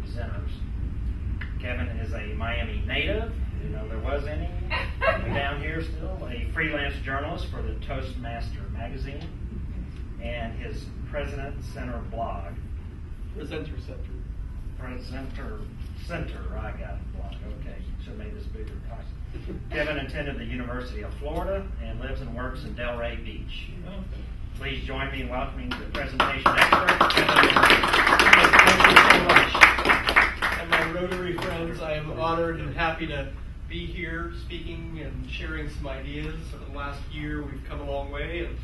presenters. Kevin is a Miami native, you know there was any, down here still, a freelance journalist for the Toastmaster magazine, and his President Center blog. Presenter Center, I got it, blog, okay, should have made this bigger. Kevin attended the University of Florida and lives and works in Delray Beach. Please join me in welcoming the presentation expert, Kevin Lerner. Thank you so much. And my Rotary friends, I am honored and happy to be here speaking and sharing some ideas. Over the last year, we've come a long way and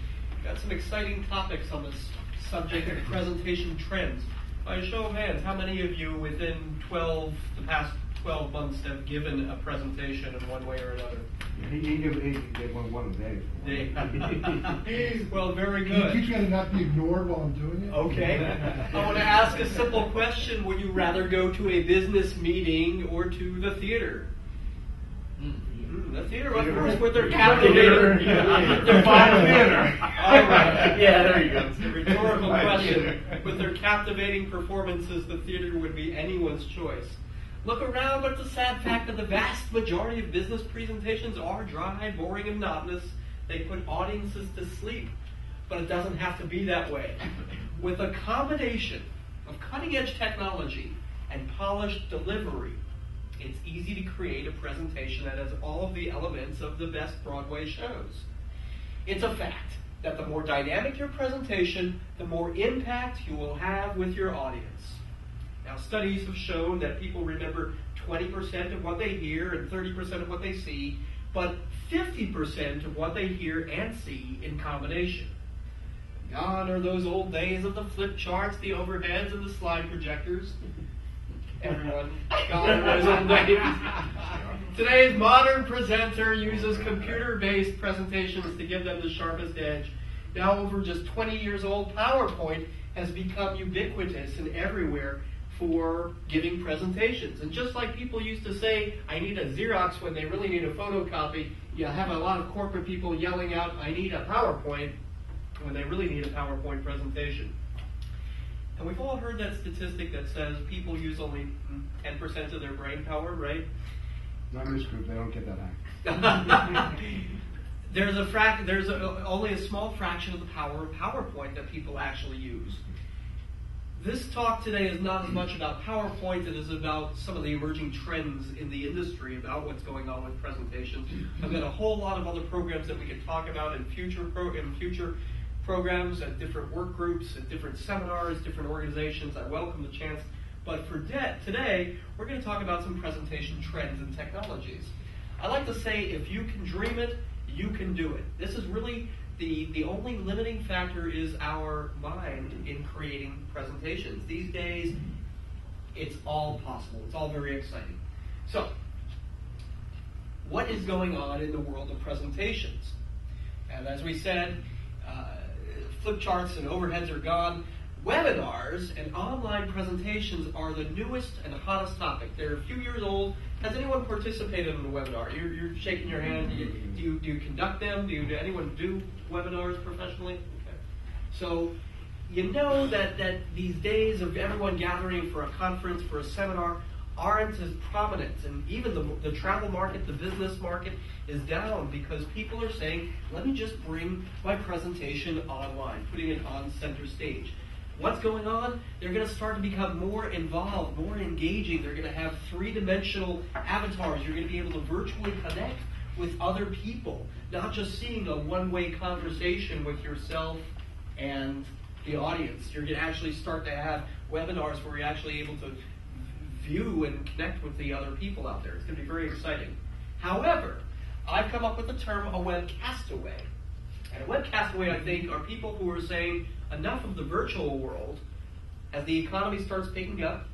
got some exciting topics on this subject of presentation trends. By a show of hands, how many of you within the past 12 months have given a presentation in one way or another? He did one a day. Well, very Can you good. teach me how to not be ignored while I'm doing it? Okay. I want to ask a simple question. Would you rather go to a business meeting or to the theater? The theater, of course, with their captivating. The fine theater. All right. Yeah, there you go. It's a rhetorical question. With their captivating performances, the theater would be anyone's choice. Look around, but it's a sad fact that the vast majority of business presentations are dry, boring, and monotonous. They put audiences to sleep. But it doesn't have to be that way. With a combination of cutting-edge technology and polished delivery, it's easy to create a presentation that has all of the elements of the best Broadway shows. It's a fact that the more dynamic your presentation, the more impact you will have with your audience. Now, studies have shown that people remember 20% of what they hear and 30% of what they see, but 50% of what they hear and see in combination. Gone are those old days of the flip charts, the overheads, and the slide projectors. Everyone, gone are those old days. Today's modern presenter uses computer-based presentations to give them the sharpest edge. Now, over just 20 years old, PowerPoint has become ubiquitous and everywhere for giving presentations. And just like people used to say, I need a Xerox when they really need a photocopy, you have a lot of corporate people yelling out, I need a PowerPoint when they really need a PowerPoint presentation. And we've all heard that statistic that says people use only 10% of their brain power, right? Not in this group, they don't get that high. There's only a small fraction of the power of PowerPoint that people actually use. This talk today is not as much about PowerPoint, it is about some of the emerging trends in the industry about what's going on with presentations. I've got a whole lot of other programs that we can talk about in future programs, at different work groups, at different seminars, different organizations. I welcome the chance. But for today, we're going to talk about some presentation trends and technologies. I like to say, if you can dream it, you can do it. This is really the only limiting factor is our mind in creating presentations. These days, it's all possible. It's all very exciting. So, what is going on in the world of presentations? And as we said, flip charts and overheads are gone. Webinars and online presentations are the newest and hottest topic. They're a few years old. Has anyone participated in a webinar? You're shaking your hand. Do you conduct them? Do anyone do webinars professionally? Okay. So you know that these days of everyone gathering for a conference, for a seminar, aren't as prominent. And even the travel market, the business market is down because people are saying, let me just bring my presentation online, putting it on center stage. What's going on? They're going to start to become more involved, more engaging. They're going to have three-dimensional avatars. You're going to be able to virtually connect with other people, not just seeing a one-way conversation with yourself and the audience. You're going to actually start to have webinars where you're actually able to view and connect with the other people out there. It's going to be very exciting. However, I've come up with the term a webcastaway. And a webcastaway, I think, are people who are saying enough of the virtual world. As the economy starts picking up,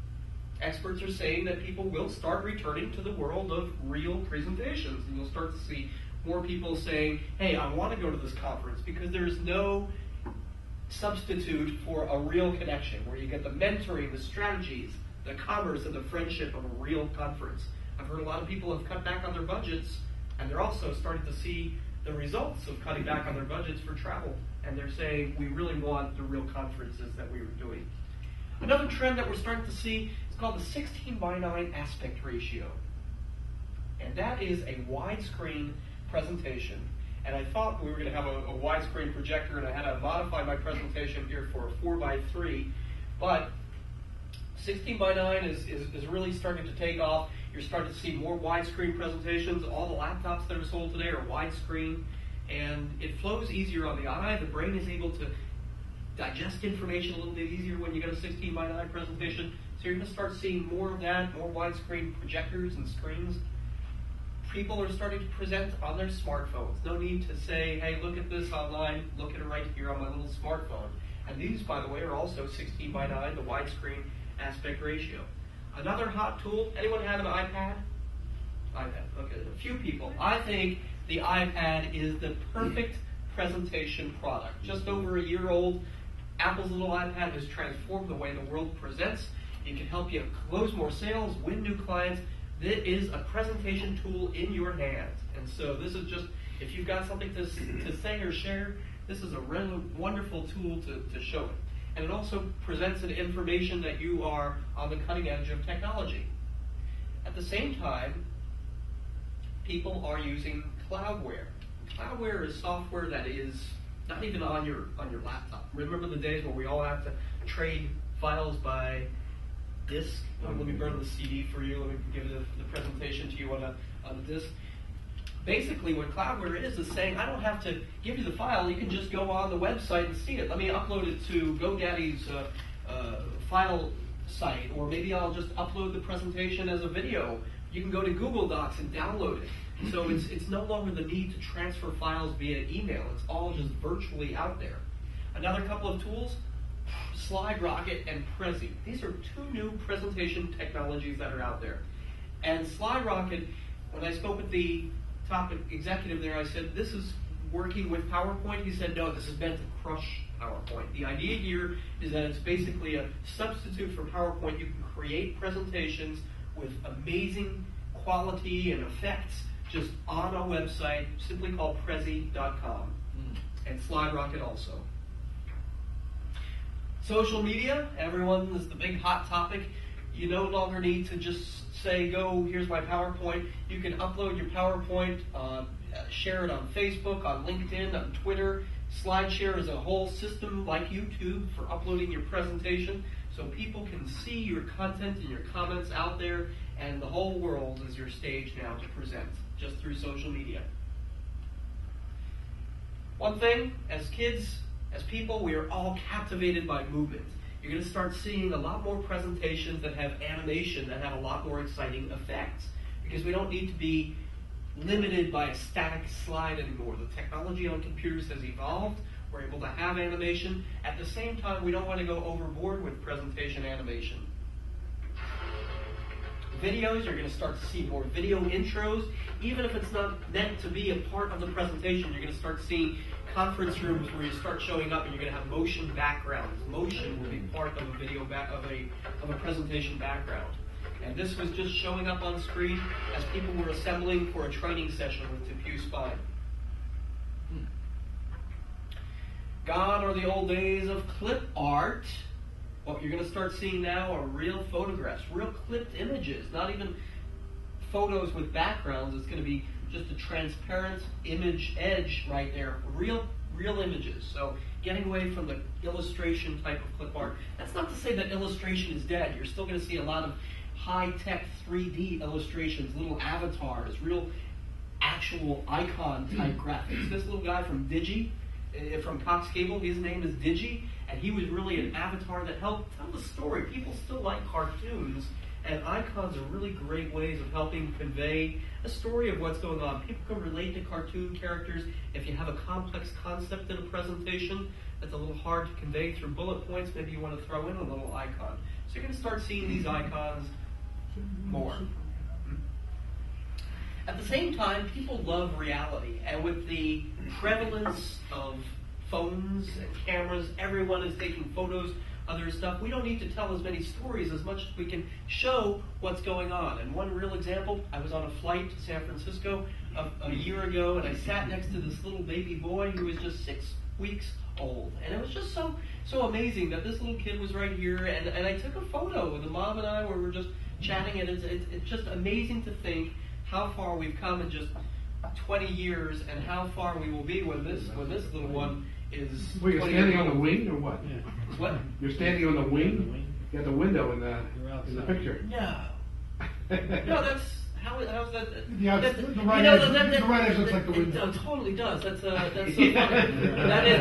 experts are saying that people will start returning to the world of real presentations. And you'll start to see more people saying, hey, I want to go to this conference because there's no substitute for a real connection where you get the mentoring, the strategies, the commerce, and the friendship of a real conference. I've heard a lot of people have cut back on their budgets, and they're also starting to see the results of cutting back on their budgets for travel. And they're saying, we really want the real conferences that we were doing. Another trend that we're starting to see is called the 16:9 aspect ratio. And that is a widescreen presentation. And I thought we were going to have a widescreen projector, and I had to modify my presentation here for a 4:3. But 16:9 is really starting to take off. You're starting to see more widescreen presentations. All the laptops that are sold today are widescreen, and it flows easier on the eye. The brain is able to digest information a little bit easier when you get a 16:9 presentation. So you're going to start seeing more of that, more widescreen projectors and screens. People are starting to present on their smartphones. No need to say, hey, look at this online, look at it right here on my little smartphone. And these, by the way, are also 16:9, the widescreen aspect ratio. Another hot tool, anyone have an iPad? iPad, okay, a few people. I think the iPad is the perfect presentation product. Just over a year old, Apple's little iPad has transformed the way the world presents. It can help you close more sales, win new clients. It is a presentation tool in your hands. And so this is just, if you've got something to say or share, this is a really wonderful tool to show it. And it also presents an information that you are on the cutting edge of technology. At the same time, people are using Cloudware. Cloudware is software that is not even on your laptop. Remember the days where we all have to trade files by disk? Let me burn the CD for you. Let me give the presentation to you on a disk. Basically, what Cloudware is saying, I don't have to give you the file. You can just go on the website and see it. Let me upload it to GoDaddy's file site, or maybe I'll just upload the presentation as a video. You can go to Google Docs and download it. So it's no longer the need to transfer files via email. It's all just virtually out there. Another couple of tools, SlideRocket and Prezi. These are two new presentation technologies that are out there. And SlideRocket, when I spoke with the top executive there, I said, this is working with PowerPoint. He said, no, this is meant to crush PowerPoint. The idea here is that it's basically a substitute for PowerPoint. You can create presentations with amazing quality and effects just on a website simply called Prezi.com. And SlideRocket also. Social media, everyone, is the big hot topic. You no longer need to just say, go, here's my PowerPoint. You can upload your PowerPoint, share it on Facebook, on LinkedIn, on Twitter. SlideShare is a whole system like YouTube for uploading your presentation, so people can see your content and your comments out there, and the whole world is your stage now to present, just through social media. One thing, as kids, as people, we are all captivated by movement. You're going to start seeing a lot more presentations that have animation, that have a lot more exciting effects, because we don't need to be limited by a static slide anymore. The technology on computers has evolved. We're able to have animation. At the same time, we don't want to go overboard with presentation animation. Videos, you're going to start to see more video intros. Even if it's not meant to be a part of the presentation, you're going to start seeing conference rooms where you start showing up and you're going to have motion backgrounds. Motion will be part of a video of a presentation background. And this was just showing up on screen as people were assembling for a training session with Diffuse Spine. Gone are the old days of clip art. What you're going to start seeing now are real photographs, real clipped images, not even photos with backgrounds. It's going to be just a transparent image edge right there, real images. So getting away from the illustration type of clip art. That's not to say that illustration is dead. You're still going to see a lot of high-tech 3D illustrations, little avatars, real actual icon-type graphics. This little guy from from Cox Cable, his name is Digi, and he was really an avatar that helped tell the story. People still like cartoons, and icons are really great ways of helping convey a story of what's going on. People can relate to cartoon characters. If you have a complex concept in a presentation that's a little hard to convey through bullet points, maybe you want to throw in a little icon. So you're going to start seeing these icons more. At the same time, people love reality, and with the prevalence of phones and cameras, everyone is taking photos, other stuff. We don't need to tell as many stories as much as we can show what's going on. And one real example, I was on a flight to San Francisco a year ago, and I sat next to this little baby boy who was just 6 weeks old. And it was just so amazing that this little kid was right here, and I took a photo, and the mom and I were just chatting, and it's just amazing to think how far we've come in just 20 years, and how far we will be when this little one is. Well, you're 20 standing years on the old. wing or what? What? You're standing on the wing? You got the window in the picture. No. No, that's how's that? Yeah, that's, the right you know, edge- the right edge looks like the window. It totally does. That's so funny. That is.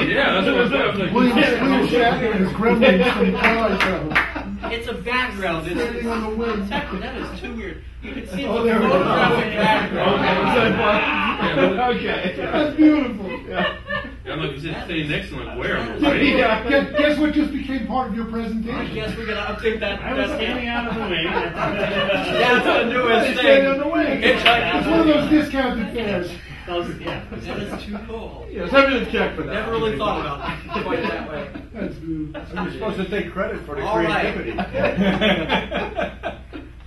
Yeah, that's what I was like. William Shatner and his gremlins from the Twilight Zone. It's a background. It's Standing on the wing. Exactly. That is too weird. You can see Oh, the there we go. photographic background. Okay. That's beautiful. Yeah. I'm like, you said, stay next to like where? That is- Right? Yeah, guess what just became part of your I presentation? guess we're gonna update that. I was standing out of the way. That's the newest thing. Standing on the wing. It's one of those discounted fares. Yeah. That is too cool. Yeah, somebody to check for that. Never really thought about it quite that way. That's beautiful. You're supposed to take credit for the All right. creativity.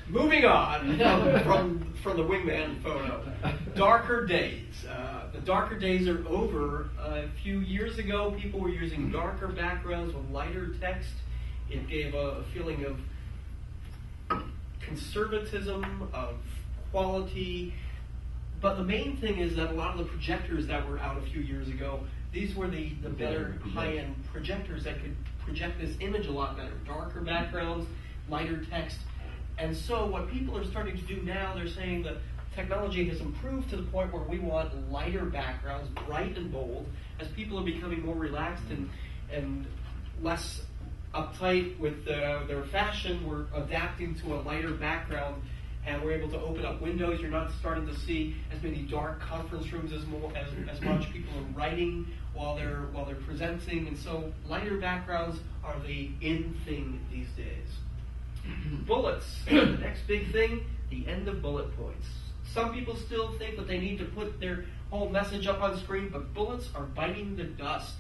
Moving on from the wingman photo. Darker days. The darker days are over. A few years ago, people were using darker backgrounds with lighter text. It gave a feeling of conservatism, of quality. But the main thing is that a lot of the projectors that were out a few years ago, these were the better high-end projectors that could project this image a lot better. Darker backgrounds, lighter text. And so what people are starting to do now, they're saying that technology has improved to the point where we want lighter backgrounds, bright and bold. As people are becoming more relaxed and less uptight with their fashion, we're adapting to a lighter background, and we're able to open up windows. You're not starting to see as many dark conference rooms as much. People are writing while they're presenting, and so lighter backgrounds are the in thing these days. Bullets. The next big thing, the end of bullet points. Some people still think that they need to put their whole message up on screen, but bullets are biting the dust.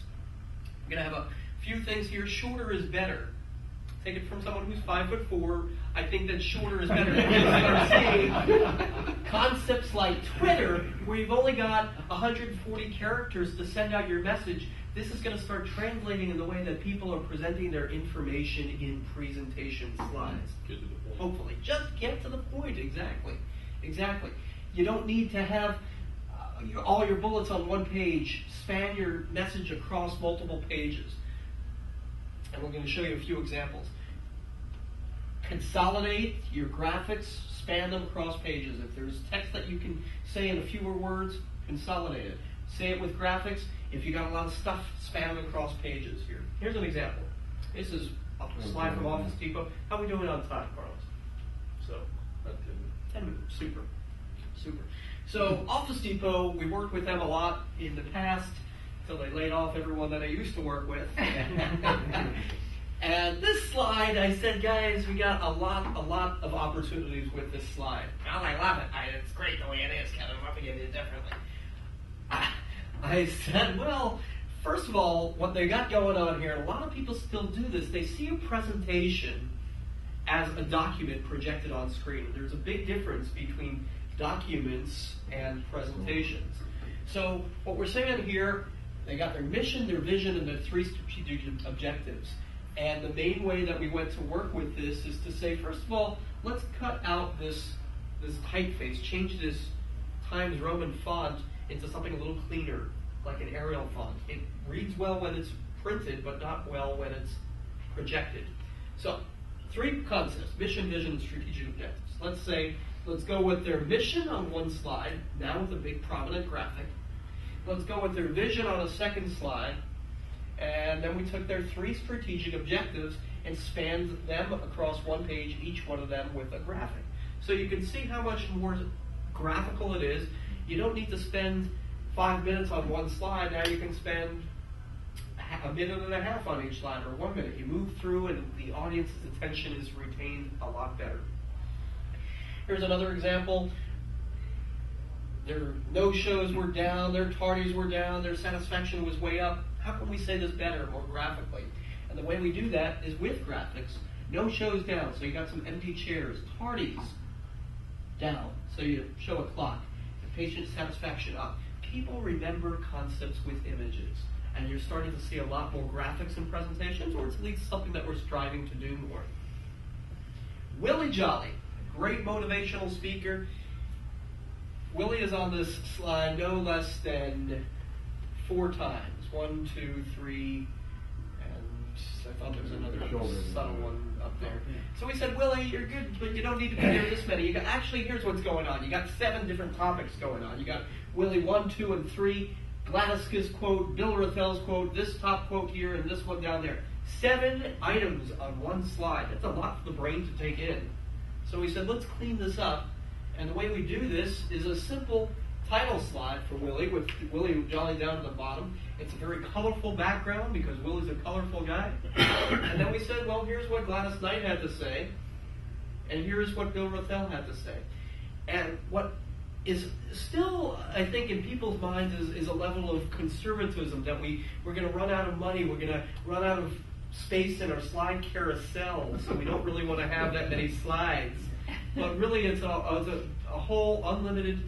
I'm going to have a few things here. Shorter is better. Take it from someone who's 5'4". I think that shorter is better. You'll start seeing concepts like Twitter, where you've only got 140 characters to send out your message. This is going to start translating in the way that people are presenting their information in presentation slides. Hopefully. Just get to the point. Exactly. You don't need to have all your bullets on one page. Span your message across multiple pages. And we're going to show you a few examples. Consolidate your graphics, span them across pages. If there's text that you can say in fewer words, consolidate it. Say it with graphics. If you got a lot of stuff, span them across pages here. Here's an example. This is a slide from Office Depot. How are we doing on time, Carlos? So, 10 minutes. Super. So, Office Depot, we worked with them a lot in the past until they laid off everyone that I used to work with. And this slide, I said, guys, we got a lot of opportunities with this slide. Well, I love it. It's great the way it is, Kevin. I'm going to do it differently. I said, well, first of all, what they got going on here, and a lot of people still do this, they see a presentation as a document projected on screen. There's a big difference between documents and presentations. So what we're saying here, they got their mission, their vision, and their 3 strategic objectives. And the main way that we went to work with this is to say, first of all, let's cut out this typeface, change this Times Roman font into something a little cleaner, like an Arial font. It reads well when it's printed, but not well when it's projected. So, 3 concepts: mission, vision, and strategic objectives. Let's go with their mission on one slide, now with a big prominent graphic. Let's go with their vision on a second slide, and then we took their 3 strategic objectives and spanned them across one page, each one of them with a graphic. So you can see how much more graphical it is. You don't need to spend 5 minutes on one slide. Now you can spend a minute and a half on each slide, or 1 minute. You move through and the audience's attention is retained a lot better. Here's another example. Their no-shows were down, their tardies were down, their satisfaction was way up. How can we say this better, more graphically? And the way we do that is with graphics. No-shows down, so you got some empty chairs. Tardies down, so you show a clock. Patient satisfaction up. people remember concepts with images. And you're starting to see a lot more graphics in presentations, or it's at least something that we're striving to do more. Willie Jolly, great motivational speaker. Willie is on this slide no less than 4 times. 1, 2, 3, and I thought there was another subtle one up there. So we said, Willie, you're good, but you don't need to be there this many. Actually, here's what's going on. You got 7 different topics going on. You got Willie 1, 2, and 3. Gladys's quote, Bill Rathel's quote, this top quote here, and this one down there. 7 items on one slide. That's a lot for the brain to take in. So we said, let's clean this up. And the way we do this is a simple title slide for Willie, with Willie Jolly down at the bottom. It's a very colorful background because Willie's a colorful guy. And then we said, well, here's what Gladys Knight had to say, and here's what Bill Rathel had to say. And what is still, I think, in people's minds is a level of conservatism that we're going to run out of money, we're going to run out of space in our slide carousel, so we don't really want to have that many slides. But really, it's a whole unlimited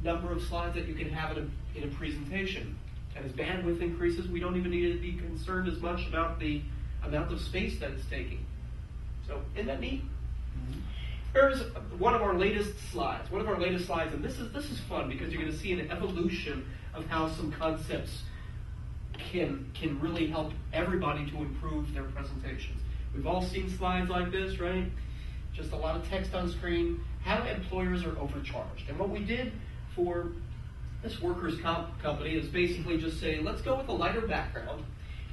number of slides that you can have in a presentation. And as bandwidth increases, we don't even need to be concerned as much about the amount of space that it's taking. So, isn't that neat? Here's one of our latest slides. And this is fun because you're going to see an evolution of how some concepts can really help everybody to improve their presentations. We've all seen slides like this, right? Just a lot of text on screen. How employers are overcharged. And what we did for this workers' comp company is basically just say, let's go with a lighter background,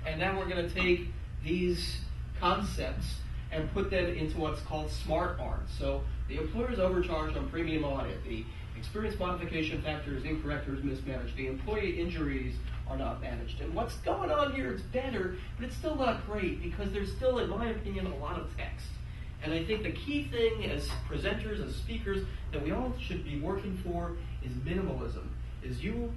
and then we're going to take these concepts and put them into what's called smart art. So the employer is overcharged on premium audit. The experience modification factor is incorrect or is mismanaged. The employee injuries are not managed. And what's going on here is better, but it's still not great because there's still, in my opinion, a lot of text. And I think the key thing as presenters, as speakers, that we all should be working for is minimalism. Is you,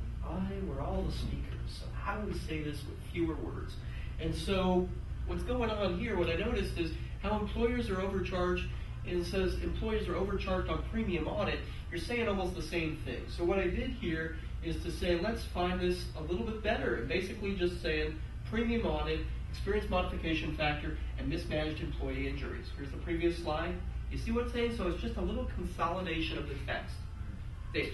we're all the speakers. So how do we say this with fewer words? And so what's going on here, what I noticed is how employers are overcharged, and it says employees are overcharged on premium audit. You're saying almost the same thing. So what I did here is to say, let's find this a little bit better, and basically just saying premium audit, experience modification factor, and mismanaged employee injuries. Here's the previous slide. You see what it's saying? So it's just a little consolidation of the text. Dave.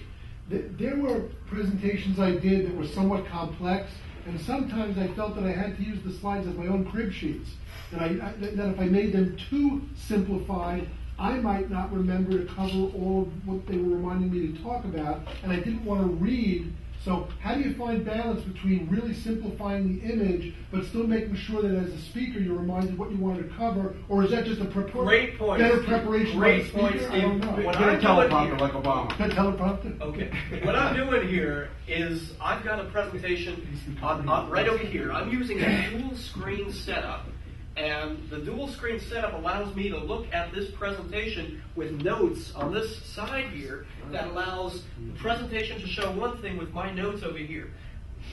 There were presentations I did that were somewhat complex, and sometimes I felt that I had to use the slides as my own crib sheets. That if I made them too simplified, I might not remember to cover all of what they were reminding me to talk about, and I didn't want to read. So how do you find balance between really simplifying the image, but still making sure that as a speaker you're reminded what you wanted to cover, or is that just a Great point. better preparation by the speaker? I don't know. What I'm doing here, like Obama. Teleprompter? Okay. What I'm doing here is I've got a presentation on right over here. I'm using a dual screen setup. And the dual screen setup allows me to look at this presentation with notes on this side here that allows the presentation to show one thing with my notes over here.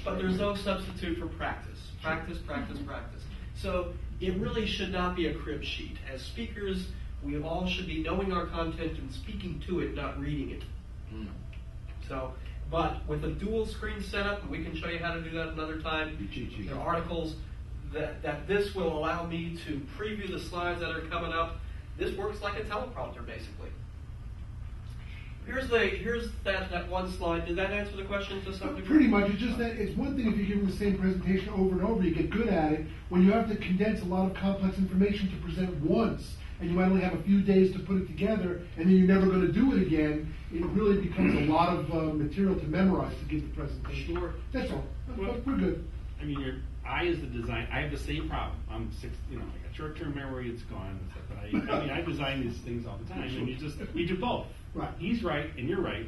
But there's no substitute for practice. Practice, practice, practice. So it really should not be a crib sheet. As speakers, we all should be knowing our content and speaking to it, not reading it. So, but with a dual screen setup, and we can show you how to do that another time, there are articles that this will allow me to preview the slides that are coming up. This works like a teleprompter, basically. Here's that one slide. Did that answer the question to some degree? Pretty much. It's just that it's one thing if you're giving the same presentation over and over, you get good at it. When you have to condense a lot of complex information to present once, and you might only have a few days to put it together, and then you're never going to do it again, it really becomes a lot of material to memorize to give the presentation. Sure. That's all. We're good. I mean, I as the design, I have the same problem. I'm I got short-term memory, it's gone and stuff. But I mean, I design these things all the time, and you do both. Right. He's right, and you're right.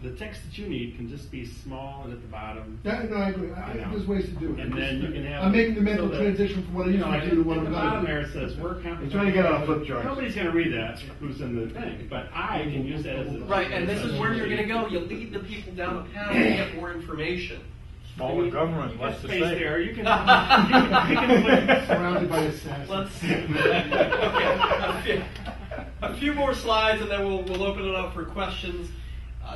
The text that you need can just be small and at the bottom. No, I agree. There's ways to do it. And then you can have. I'm making the mental transition from what I used to do to what I'm going to do. At the bottom there it says work. He's trying to get on a flip chart. Nobody's going to read that. Who's in the thing? But I can use that as a. Right, and this is where you're going to go. You lead the people down a path to get more information. Smaller government, less to space say. there. You can put surrounded by assassins. Let's see. Okay. A few more slides, and then we'll open it up for questions.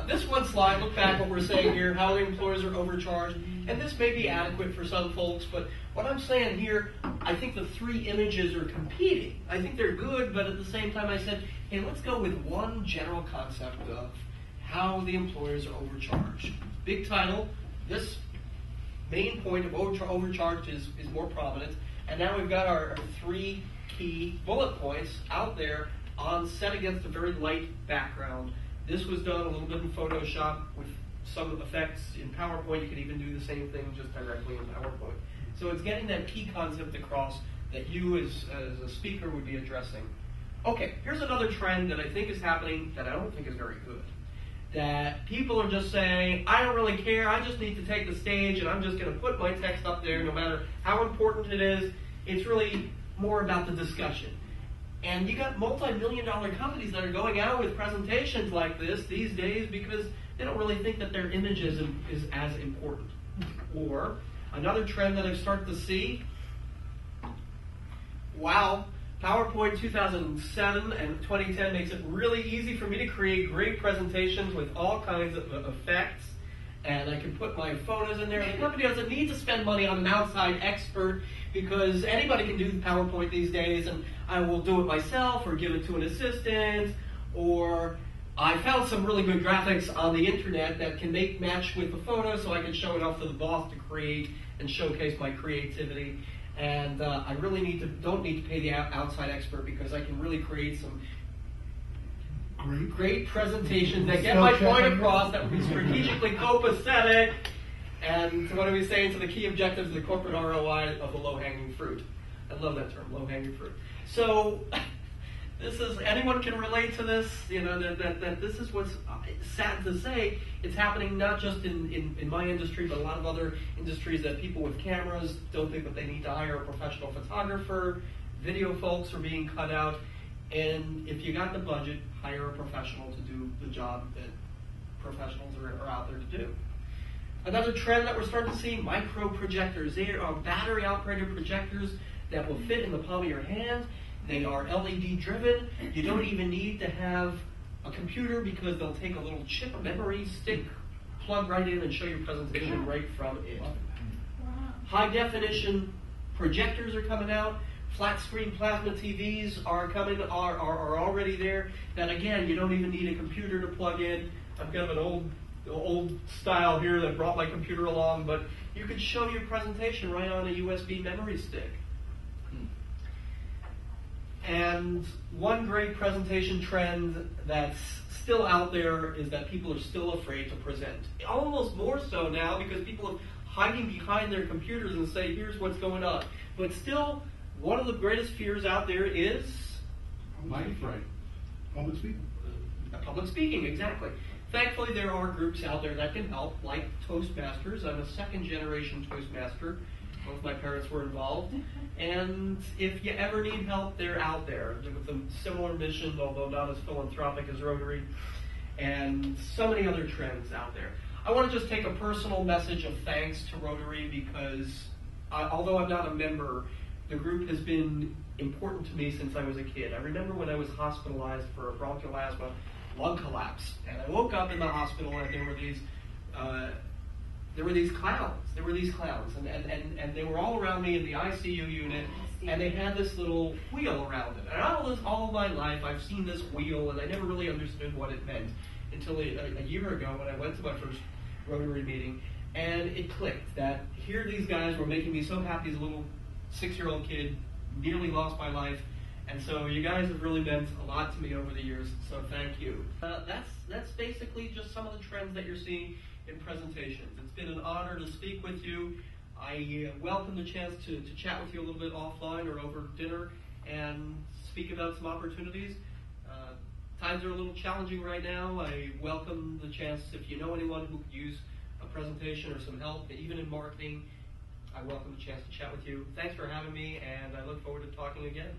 this one slide, look back what we're saying here, how the employers are overcharged, and this may be adequate for some folks, but what I'm saying here, I think the three images are competing. I think they're good, but at the same time I said, hey, let's go with one general concept of how the employers are overcharged. Big title, this main point of overcharged is more prominent, and now we've got our three key bullet points out there set against a very light background. This was done a little bit in Photoshop with some effects in PowerPoint. You can even do the same thing just directly in PowerPoint. So it's getting that key concept across that you as a speaker would be addressing. Okay, here's another trend that I think is happening that I don't think is very good. That people are just saying, I don't really care, I just need to take the stage and I'm just going to put my text up there no matter how important it is. It's really more about the discussion. And you got multi-million-dollar companies that are going out with presentations like this these days because they don't really think that their image is as important. Or another trend that I've started to see, wow, PowerPoint 2007 and 2010 makes it really easy for me to create great presentations with all kinds of effects. And I can put my photos in there. And the company doesn't need to spend money on an outside expert because anybody can do PowerPoint these days, and I will do it myself or give it to an assistant, or I found some really good graphics on the internet that can match with the photo so I can show it off to the boss to create and showcase my creativity. And I really don't need to pay the outside expert because I can really create some great presentations that get my point across that would be strategically copacetic. And what are we saying to the key objectives of the corporate ROI of the low-hanging fruit? I love that term, low-hanging fruit. So this is, anyone can relate to this, that this is what's sad to say. It's happening not just in my industry, but a lot of other industries that people with cameras don't think that they need to hire a professional photographer. Video folks are being cut out. And if you got the budget, hire a professional to do the job that professionals are out there to do. Another trend that we're starting to see, micro projectors. They are battery-operated projectors that will fit in the palm of your hand. They are LED driven. You don't even need to have a computer because they'll take a little chip memory stick, plug right in and show your presentation right from it. High definition projectors are coming out. Flat screen plasma TVs are already there. That again, you don't even need a computer to plug in. I've got an old style here that brought my computer along, but you could show your presentation right on a USB memory stick. And one great presentation trend that's still out there is that people are still afraid to present. Almost more so now because people are hiding behind their computers and say, here's what's going on. But still, one of the greatest fears out there is Public speaking. Public speaking, exactly. Thankfully, there are groups out there that can help, like Toastmasters. I'm a second-generation Toastmaster. Both my parents were involved. And if you ever need help, they're out there with a similar mission, although not as philanthropic as Rotary, and so many other trends out there. I want to just take a personal message of thanks to Rotary because although I'm not a member, the group has been important to me since I was a kid. I remember when I was hospitalized for a bronchial asthma lung collapse, and I woke up in the hospital and there were these clowns, and they were all around me in the ICU unit, and they had this little wheel around it. And all of my life I've seen this wheel, and I never really understood what it meant until a year ago when I went to my first Rotary meeting, and it clicked that here these guys were making me so happy as a little 6-year-old kid, nearly lost my life. And so you guys have really meant a lot to me over the years, so thank you. That's basically just some of the trends that you're seeing in presentations. It's been an honor to speak with you. I welcome the chance to chat with you a little bit offline or over dinner and speak about some opportunities. Times are a little challenging right now. I welcome the chance, if you know anyone who could use a presentation or some help, even in marketing, I welcome the chance to chat with you. Thanks for having me, and I look forward to talking again.